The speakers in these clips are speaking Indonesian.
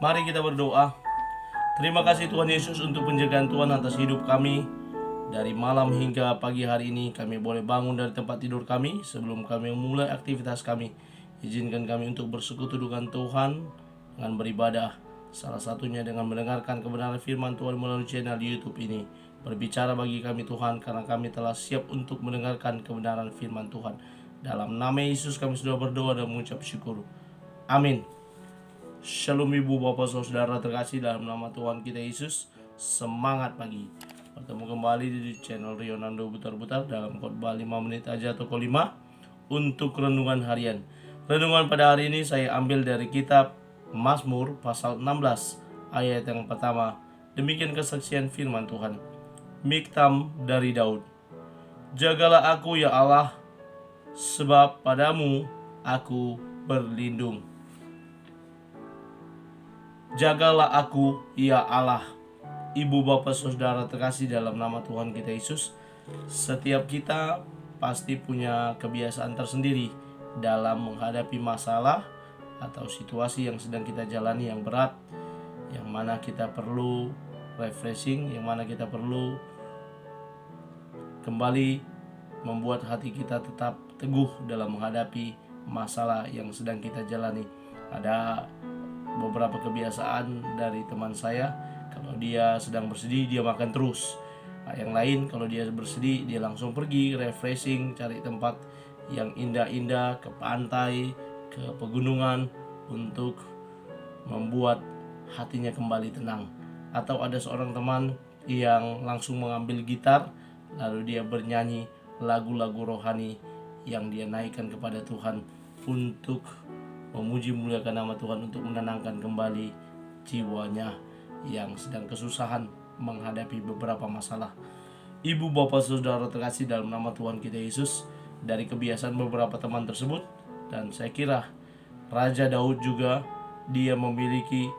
Mari kita berdoa. Terima kasih Tuhan Yesus untuk penjagaan Tuhan atas hidup kami. Dari malam hingga pagi hari ini kami boleh bangun dari tempat tidur kami. Sebelum kami memulai aktivitas kami, izinkan kami untuk bersekutu dengan Tuhan dengan beribadah. Salah satunya dengan mendengarkan kebenaran firman Tuhan melalui channel YouTube ini. Berbicara bagi kami Tuhan, karena kami telah siap untuk mendengarkan kebenaran firman Tuhan. Dalam nama Yesus kami sudah berdoa dan mengucap syukur. Amin. Shalom ibu bapak saudara terkasih dalam nama Tuhan kita Yesus. Semangat pagi. Bertemu kembali di channel Rionando Butar-Butar dalam khotbah 5 menit aja atau 5 untuk renungan harian. Renungan pada hari ini saya ambil dari kitab Mazmur pasal 16 ayat yang pertama. Demikian kesaksian firman Tuhan. Miktam dari Daud. Jagalah aku ya Allah, sebab padamu aku berlindung. Jagalah aku ya Allah. Ibu bapak saudara terkasih dalam nama Tuhan kita Yesus, setiap kita pasti punya kebiasaan tersendiri dalam menghadapi masalah atau situasi yang sedang kita jalani yang berat, yang mana kita perlu refreshing, yang mana kita perlu kembali membuat hati kita tetap teguh dalam menghadapi masalah yang sedang kita jalani. Ada beberapa kebiasaan dari teman saya, kalau dia sedang bersedih dia makan terus. Yang lain kalau dia bersedih dia langsung pergi refreshing, cari tempat yang indah-indah, ke pantai, ke pegunungan untuk membuat hatinya kembali tenang. Atau ada seorang teman yang langsung mengambil gitar lalu dia bernyanyi lagu-lagu rohani yang dia naikkan kepada Tuhan untuk memuji muliakan nama Tuhan, untuk menenangkan kembali jiwanya yang sedang kesusahan menghadapi beberapa masalah. Ibu bapak saudara terkasih dalam nama Tuhan kita Yesus, dari kebiasaan beberapa teman tersebut, dan saya kira Raja Daud juga dia memiliki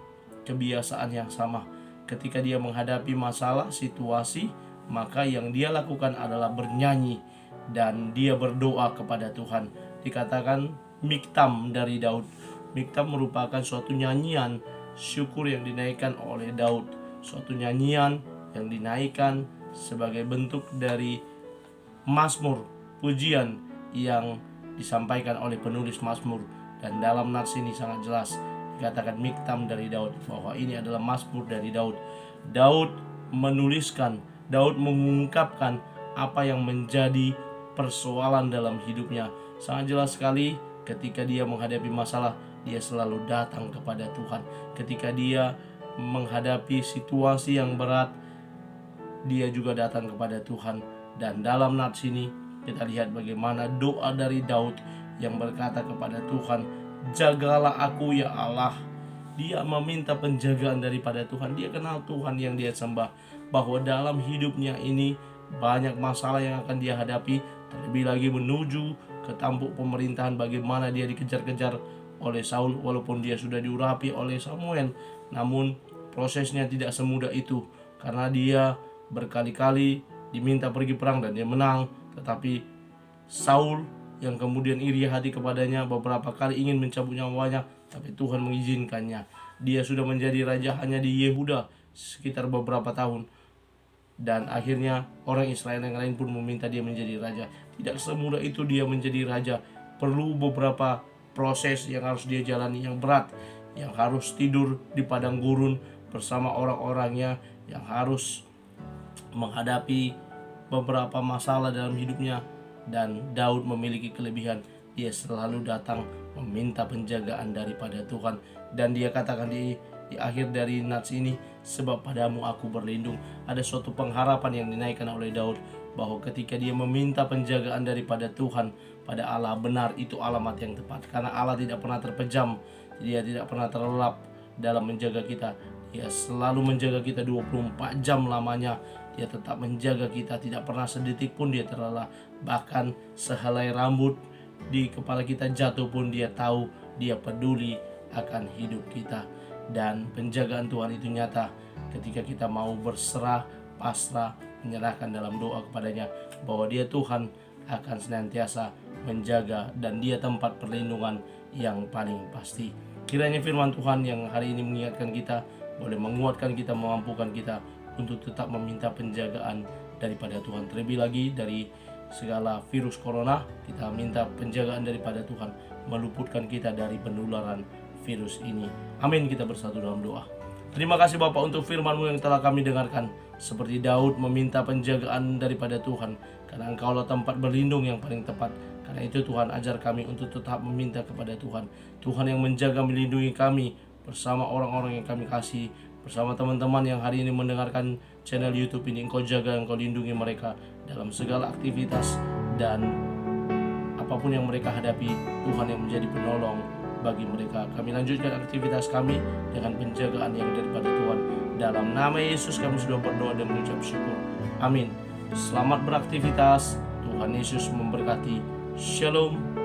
kebiasaan yang sama. Ketika dia menghadapi masalah, situasi, maka yang dia lakukan adalah bernyanyi dan dia berdoa kepada Tuhan. Dikatakan Miktam dari Daud. Miktam merupakan suatu nyanyian syukur yang dinaikkan oleh Daud, suatu nyanyian yang dinaikkan sebagai bentuk dari mazmur, pujian yang disampaikan oleh penulis mazmur. Dan dalam nats ini sangat jelas dikatakan Miktam dari Daud, bahwa ini adalah mazmur dari Daud. Daud menuliskan, Daud mengungkapkan apa yang menjadi persoalan dalam hidupnya. Sangat jelas sekali ketika dia menghadapi masalah, dia selalu datang kepada Tuhan. Ketika dia menghadapi situasi yang berat, dia juga datang kepada Tuhan. Dan dalam nats ini kita lihat bagaimana doa dari Daud yang berkata kepada Tuhan, jagalah aku ya Allah. Dia meminta penjagaan daripada Tuhan. Dia kenal Tuhan yang dia sembah, bahwa dalam hidupnya ini banyak masalah yang akan dia hadapi. Terlebih lagi menuju ke tampuk pemerintahan, bagaimana dia dikejar-kejar oleh Saul. Walaupun dia sudah diurapi oleh Samuel, namun prosesnya tidak semudah itu, karena dia berkali-kali diminta pergi perang dan dia menang. Tetapi Saul yang kemudian iri hati kepadanya beberapa kali ingin mencabut nyawanya, tapi Tuhan mengizinkannya. Dia sudah menjadi raja hanya di Yehuda sekitar beberapa tahun, dan akhirnya orang Israel yang lain pun meminta dia menjadi raja. Tidak semudah itu dia menjadi raja. Perlu beberapa proses yang harus dia jalani yang berat, yang harus tidur di padang gurun bersama orang-orangnya, yang harus menghadapi beberapa masalah dalam hidupnya. Dan Daud memiliki kelebihan, dia selalu datang meminta penjagaan daripada Tuhan. Dan dia katakan di akhir dari nats ini, sebab padamu aku berlindung. Ada suatu pengharapan yang dinaikkan oleh Daud, bahwa ketika dia meminta penjagaan daripada Tuhan, pada Allah, benar itu alamat yang tepat. Karena Allah tidak pernah terpejam, dia tidak pernah terlelap dalam menjaga kita. Dia selalu menjaga kita 24 jam lamanya. Dia tetap menjaga kita, tidak pernah sedetik pun dia terlelap. Bahkan sehelai rambut di kepala kita jatuh pun dia tahu, dia peduli akan hidup kita. Dan penjagaan Tuhan itu nyata ketika kita mau berserah, pasrah, menyerahkan dalam doa kepadanya, bahwa dia Tuhan akan senantiasa menjaga dan dia tempat perlindungan yang paling pasti. Kiranya firman Tuhan yang hari ini mengingatkan kita, boleh menguatkan kita, memampukan kita untuk tetap meminta penjagaan daripada Tuhan. Terlebih lagi dari segala virus corona, kita minta penjagaan daripada Tuhan, meluputkan kita dari penularan virus ini. Amin. Kita bersatu dalam doa. Terima kasih Bapa untuk firman-Mu yang telah kami dengarkan. Seperti Daud meminta penjagaan daripada Tuhan, karena Engkaulah tempat berlindung yang paling tepat. Karena itu Tuhan, ajar kami untuk tetap meminta kepada Tuhan. Tuhan yang menjaga, melindungi kami bersama orang-orang yang kami kasih, bersama teman-teman yang hari ini mendengarkan channel YouTube ini. Engkau jaga, Engkau lindungi mereka dalam segala aktivitas dan apapun yang mereka hadapi. Tuhan yang menjadi penolong bagi mereka. Kami lanjutkan aktivitas kami dengan penjagaan yang daripada Tuhan. Dalam nama Yesus kami sudah berdoa dan mengucap syukur. Amin. Selamat beraktivitas. Tuhan Yesus memberkati. Shalom.